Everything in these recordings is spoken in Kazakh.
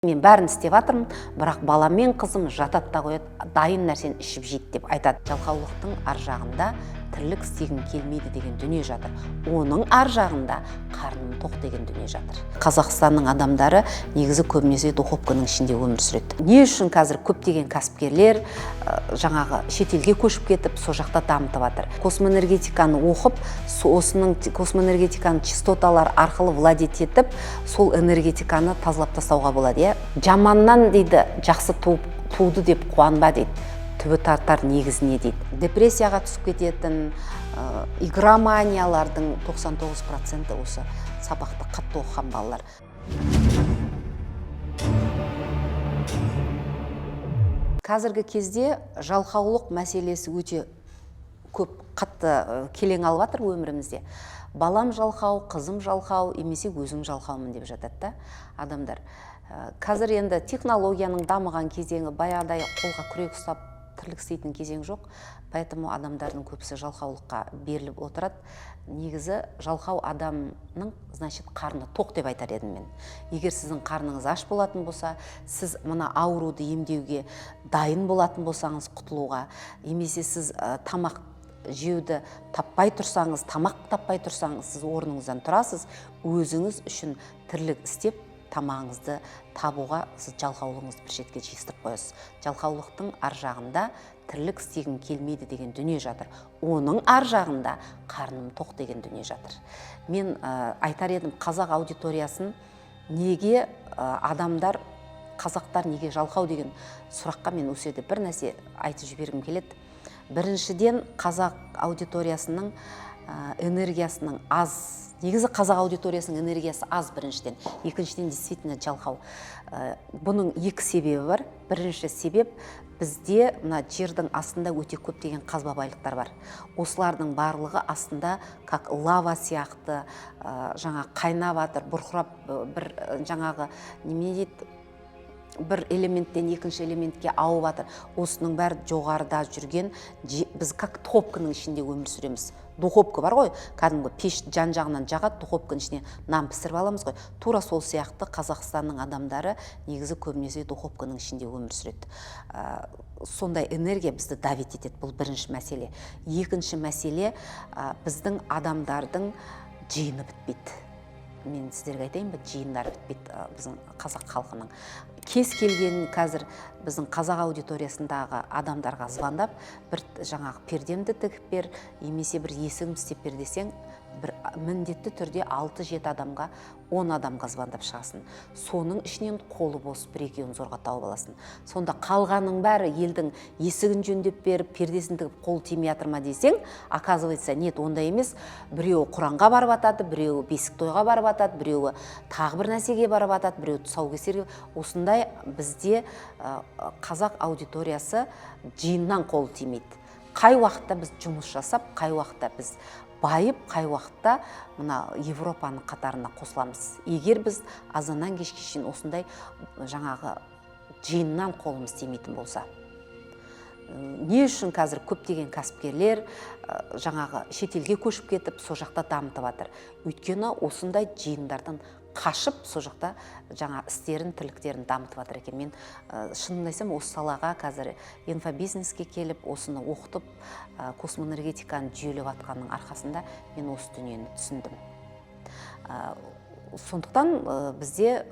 Мен бәрін істеп жатырмын, бірақ балам мен қызым жатады да қояды, дайын нәрсені ішіп жейді деп айтады. Жалқаулықтың ар жағында тірлік істегім келмейді деген дүние жатыр. Оның ар жағында қарным тоқ деген дүние жатыр. Қазақстанның адамдары негізі көбінесе духовканың ішінде өмір сүреді. Не үшін қазір көптеген кәсіпкерлер жаңағы шетелге көшіп кетіп, сол жақта дамытып жатыр. Космоэнергетиканы оқып, осының космоэнергетиканың частоталар арқылы владеть етіп, сол энергетиканы тазалап тастауға болады. Жаманнан дейді, жақсы туды деп қуанба дейді. Түбі тартар негізіне дейді. Депрессияға түсіп кететін, игроманиялардың 99% осы сабақты қатты оқыған балалар. Қазіргі кезде жалқаулық мәселесі өте көп қатты келең алып жатыр өмірімізде. Балам жалқау, қызым жалқау, емесе өзім жалқаумын деп жатады да адамдар. Қазір енді технологияның дамыған кезеңі, баяғыдай қолға күрек ұстап тірлік істейтін кезең жоқ. Поэтому адамдардың көбісі жалқаулыққа беріліп отырады. Негізі жалқау адамның, значит, қарны тоқ деп айтар едім мен. Егер сіздің қарныңыз аш болатын болса, сіз мына ауруды емдеуге дайын болатын болсаңыз, құтылуға, емесе сіз тамақ жеуді таппай тұрсаңыз, тамақ таппай тұрсаңыз, сіз орныңыздан тұрасыз, өзіңіз үшін тірлік істеп, тамағыңызды табуға сіз жалқаулығыңызды бір шетке жиыстырып қоясыз. Жалқаулықтың ар жағында тірлік істегім келмейді деген дүние жатыр. Оның ар жағында қарным тоқ деген дүние жатыр. Мен айтар едім, қазақ аудиториясын неге адамдар, қазақтар неге жалқау деген сұраққа мен осы жерде бір нәрсе айтып жібергім келеді. Біріншіден, қазақ аудиториясының энергиясының аз. Негізі қазақ аудиториясының энергиясы аз біріншіден. Екіншіден, действительно жалқау. Бұның екі себебі бар. Бірінші себеп, бізде мына жердің астында өте көптеген қазба байлықтар бар. Осылардың барлығы астында как лава сияқты жаңа қайнап жатыр, бұрқырап бір жаңағы неме дейді, бір элементтен екінші элементке ауып жатыр. Осының бәрі жоғарыда жүрген, біз как духовканың ішінде өмір сүреміз. Духовка бар ғой, кәдімгі пеш жан-жағынан жағады, духовканың ішіне нан пісіріп аламыз ғой. Тура сол сияқты Қазақстанның адамдары негізі көбінесе духовканың ішінде өмір сүреді. Сондай энергия бізді давить етеді. Бұл бірінші мәселе. Екінші мәселе, біздің адамдардың жиыны бітпейді. Мен сіздерге айтайын ба, жиындар бітпейді біздің қазақ халқының. Кез келген қазір біздің қазақ аудиториясындағы адамдарға звондап, бір жаңағы пердемді тігіп бер, емесе бір есігім істеп бер десең, бір міндетті түрде 6-7 адамға, 10 адамға звондап шығасын. Соның ішінен қолы бос бір-екеуін зорға тауып аласың. Сонда қалғаның бәрі елдің есігін жөндеп беріп, пердесін тігіп қол тимей жатыр ма десең, оказывается, нет, ондай емес. Біреуі Құранға барып атады, біреуі бесік тойға барып атады, біреуі тағы бір нәрсеге барып атады, біреуі тұсаукесерге. Осындай бізде қазақ аудиториясы жиыннан қол тимейді. Қай уақытта біз жұмыс жасап, қай уақытта біз байып, қай уақытта мына Европаның қатарына қосыламыз. Егер біз азаннан кешке шейін осындай жаңағы жиыннан қолымыз тимейтін болса. Не үшін қазір көптеген кәсіпкерлер жаңағы шетелге көшіп кетіп, сол жақта дамытып жатыр? Өйткені осындай жиындардан қашып, сол жақта жаңа істерін, тірліктерін дамытып жатыр екен. Мен шынымды айтсам, осы салаға қазір инфобизнеске келіп, осыны оқытып, космоэнергетиканы жүйелеп жатқанның арқасында мен осы дүниені түсіндім. Сондықтан бізде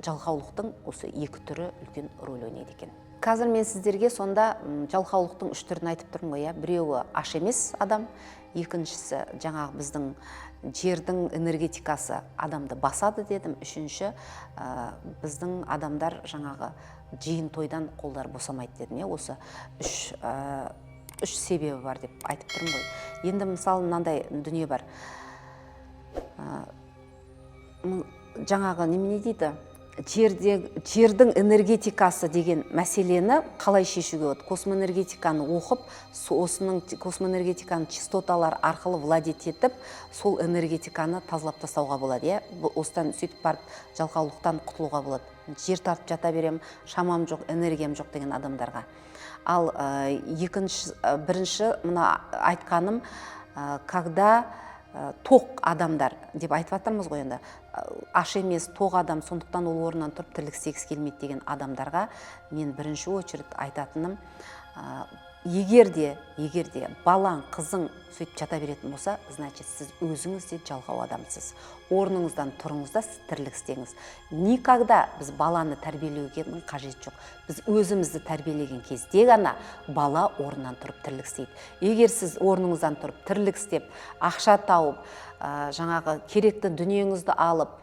жалқаулықтың осы екі түрі үлкен рөл ойнайды екен. Қазір мен сіздерге сонда жалқаулықтың 3 түрін айтып тұрмын ғой. Біреуі аш емес адам, екіншісі жаңағы біздің жердің энергетикасы адамды басады дедім. Үшінші, біздің адамдар жаңағы жиын тойдан қолдар босамайды дедім. Осы үш себебі бар деп айтып тұрмын ғой. Енді мысалы мынандай дүние бар. Жаңағы немене дейді? Жердің энергетикасы деген мәселені қалай шешуге болады? Космоэнергетиканы оқып, осының космоэнергетиканың частоталар арқылы владеть етіп, сол энергетиканы тазалап тастауға болады. Осыдан сөйтіп барып жалқаулықтан құтылуға болады. Жер тартып жата берем, шамам жоқ, энергиям жоқ деген адамдарға. Ал бірінші мына айтқаным, когда тоқ адамдар деп айтып жатырмыз ғой енді, аш емес тоқ адам, сондықтан ол орнынан тұрып тірлік істегісі келмейді деген адамдарға мен бірінші очередь айтатыным, егер де балаң, қызың сөйтіп жата беретін болса, значит, сіз өзіңіз де жалқау адамсыз. Орныңыздан тұрыңыз да, сіз тірлік істеңіз. Никогда біз баланы тәрбиелеуге қажет жоқ. Біз өзімізді тәрбиелеген кезде ғана бала орнынан тұрып тірлік істейді. Егер сіз орныңыздан тұрып тірлік істеп, ақша тауып, жаңағы керекті дүниеңізді алып,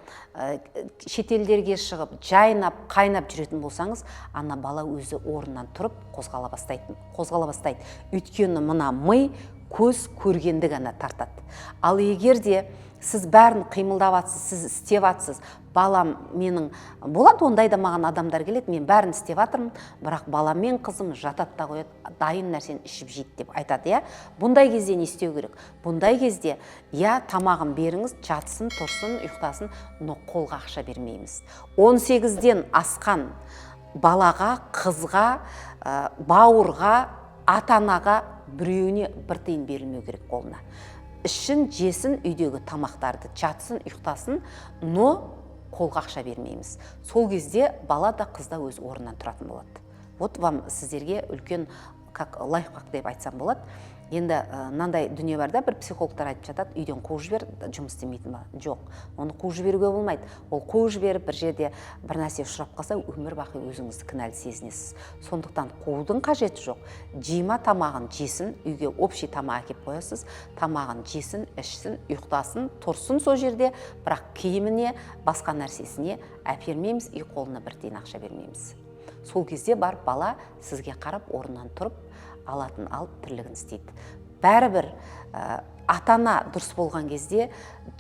шетелдерге шығып, жайнап, қайнап жүретін болсаңыз, ана бала өзі орнынан тұрып қозғала бастайды. Өйткені мына ми көз көргенді ғана тартады. Ал егер де сіз бәрін қимылдап атсыз, сіз істеп атсыз, балам менің, болады ондай да маған адамдар келеді, мен бәрін істеп атырмын, бірақ балам мен қызым жатады да қояды, дайын нәрсені ішіп жейді деп айтады, иә. Бұндай кезде не істеу керек? Бұндай кезде, иә, тамағын беріңіз, жатсын, тұрсын, ұйықтасын, но қолға ақша бермейміз. 18-ден асқан балаға, қызға, бауырға, ата-анаға біреуіне бір тиын берілмеу керек қолына. Ішін, жесін, үйдегі тамақтарды, жатсын, ұйықтасын, но қолға ақша бермейміз. Сол кезде бала да қыз да өз орнынан тұратын болады. Вот вам сіздерге үлкен лайфхак деп айтсам болады. Енді мынандай дүние бар да, бір психологтар айтып жатады, үйден қуып жібер, жұмыс істемейтін ба? Жоқ, оны қуып жіберуге болмайды. Ол қуып жіберіп бір жерде бір нәрсе ұшырап қалса, өмір бақи өзіңізді кінәлі сезінесіз. Сондықтан қуудың қажеті жоқ. Жима тамағын жесін, үйге общий тамақ әкеп қоясыз, тамағын жесін, ішсін, ұйықтасын, тұрсын сол жерде, бірақ киіміне, басқа нәрсесіне әпермейміз, үй қолына бір тиын ақша бермейміз. Сол кезде бар бала сізге қарап орнынан тұрып, алатын алып тірлігін істейді. Бәрібір ата-ана дұрыс болған кезде,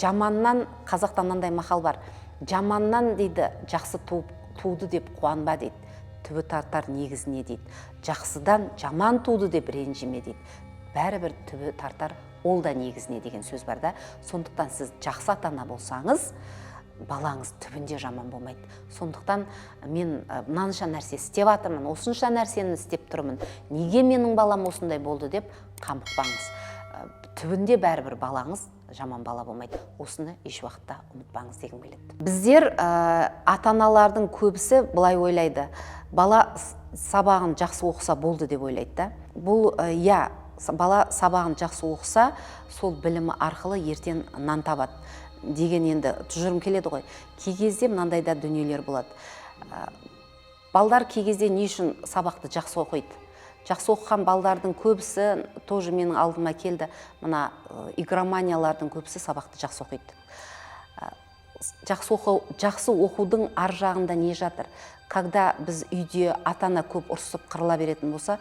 жаманнан, қазақта мынандай мақал бар, жаманнан дейді, жақсы туды деп қуанба дейді, түбі тартар негізіне дейді. Жақсыдан жаман туды деп ренжіме дейді. Бәрібір түбі тартар ол да негізіне деген сөз бар да. Сондықтан сіз жақсы ата-ана болсаңыз, балаңыз түбінде жаман болмайды. Сондықтан мен мынанша нәрсе істеп атырмын, осынша нәрсені істеп тұрмын, неге менің балам осындай болды деп қамықпаңыз. Түбінде бәрібір балаңыз жаман бала болмайды. Осыны еш уақытта ұмытпаңыз дегім келеді. Біздер ата-аналардың көбісі былай ойлайды, бала сабағын жақсы оқыса болды деп ойлайды да. Бұл иә, бала сабағын жақсы оқыса, сол білімі арқылы ертең нан табады деген енді тұжырым келеді ғой. Кей кезде мынандай да дүниелер болады. Балдар кей кезде не үшін сабақты жақсы оқиды? Жақсы оқыған балдардың көбісі тоже менің алдыма келді. Мына игроманиялардың көбісі сабақты жақсы оқиды. Жақсы оқудың ар жағында не жатыр? Когда біз үйде ата-ана көп ұрсып қырыла беретін болса,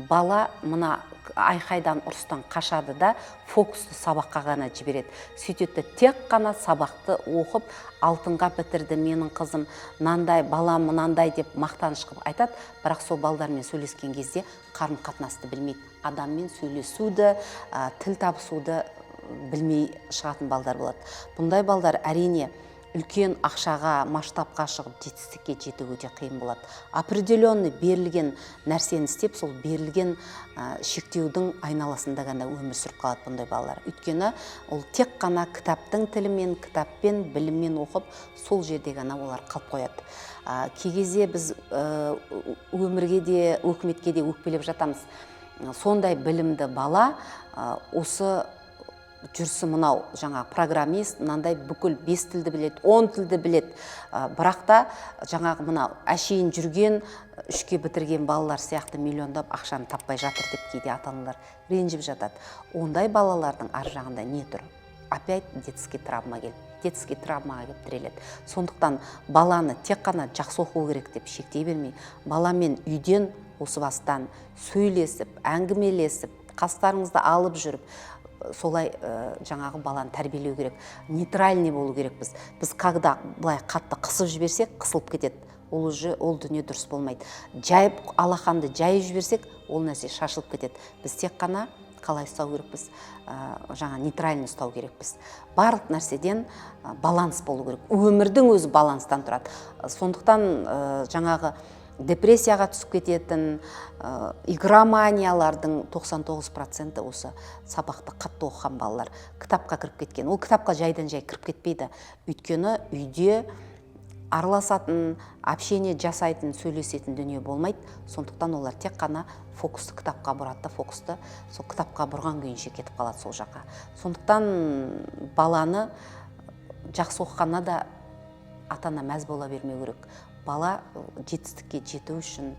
бала мына айқайдан, ұрыстан қашады да, фокусты сабаққа ғана жібереді. Сөйтеді, тек қана сабақты оқып, алтынға бітірді менің қызым, мынандай, балам мынандай деп мақтаныш қылып айтады, бірақ сол балдармен сөйлескен кезде қарым-қатынасты білмейді. Адаммен сөйлесуді, тіл табысуды білмей шығатын балдар болады. Бұндай балдар әрине үлкен ақшаға, масштабқа шығып, жетістікке жету өте қиын болады. Определенный берілген нәрсені істеп, сол берілген шектеудің айналасында ғана өмір сүріп қалады бұндай балалар. Өйткені ол тек қана кітаптың тілімен, кітаппен, біліммен оқып, сол жерде ғана олар қалып қояды. Кей кезде біз өмірге де, өкіметке де өкпелеп жатамыз. Сондай білімді бала осы жүрсі мынау жаңа программист, мынандай бүкіл 5 тілді біледі, 10 тілді біледі. Бірақ та жаңағы мынау әшейін жүрген, 3-ке бітірген балалар сияқты миллиондап ақшаны таппай жатыр деп кейде ата-аналар ренжіп жатады. Ондай балалардың ар жағында не тұр? Опять детский травма келді. Детский травмаға келіп тіреледі. Сондықтан баланы тек қана жақсы оқу керек деп шектей бермей, баламен үйден осы бастан сөйлесіп, әңгімелесіп, қастарыңызды алып жүріп, солай жаңағы баланы тәрбиелеу керек. Нейтральный болу керек біз. Біз когда былай қатты қысып жіберсек, қысылып кетеді. Ол дүние дұрыс болмайды. Жайып, алақанды жайып жіберсек, ол нәрсе шашылып кетеді. Біз тек қана қалай ұстау керекпіз? Жаңа нейтральный ұстау керекпіз. Барлық нәрседен баланс болу керек. Өмірдің өзі баланстан тұрады. Сондықтан жаңағы депрессияға түсіп кететін, игроманиялардың 99% осы сабақты қатты оқыған балалар кітапқа кіріп кеткен. Ол кітапқа жайдан жай кіріп кетпейді. Өйткені үйде араласатын, общение жасайтын, сөйлесетін дүние болмайды. Сондықтан олар тек қана фокусты кітапқа бұрады, фокусты сол кітапқа бұрған күйінше кетіп қалады сол жаққа. Сондықтан баланы жақсы оқығанына да ата-ана мәз бола бермеу керек. Бала жетістікке жету үшін,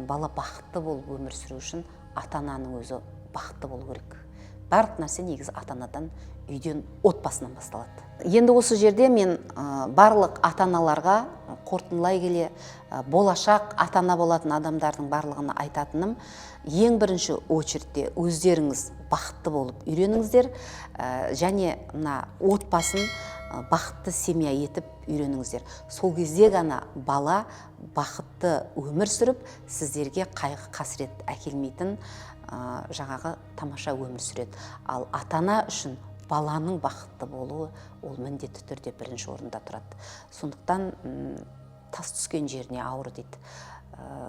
бала бақытты болып өмір сүру үшін ата-ананың өзі бақытты болу керек. Барлық нәрсе негізі ата-анадан, үйден, отбасынан басталады. Енді осы жерде мен барлық ата-аналарға қорытындылай келе, болашақ ата-ана болатын адамдардың барлығына айтатыным, ең бірінші очередте өздеріңіз бақытты болып үйреніңіздер, және мына отбасын бақытты семья етіп үйреніңіздер. Сол кезде ғана бала бақытты өмір сүріп, сіздерге қайғы қасірет әкелмейтін жаңағы тамаша өмір сүреді. Ал ата-ана үшін баланың бақытты болуы ол міндетті түрде бірінші орында тұрады. Сондықтан тас түскен жеріне ауыр дейді.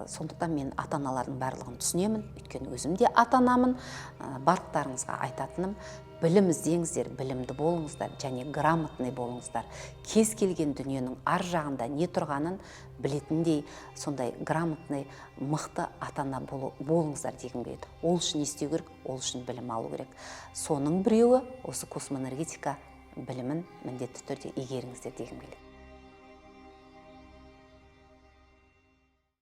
Сондықтан мен ата-аналардың барлығын түсінемін, өйткені өзім де ата-анамын. Барлықтарыңызға айтатыным, білім іздеңіздер, білімді болыңыздар және грамотный болыңыздар. Кез келген дүниенің ар жағында не тұрғанын білетіндей, сондай грамотный, мықты ата-ана болыңыздар дегім келеді. Ол үшін не істеу керек? Ол үшін білім алу керек. Соның біреуі осы космоэнергетика білімін міндетті түрде игеріңіздер дегім келеді.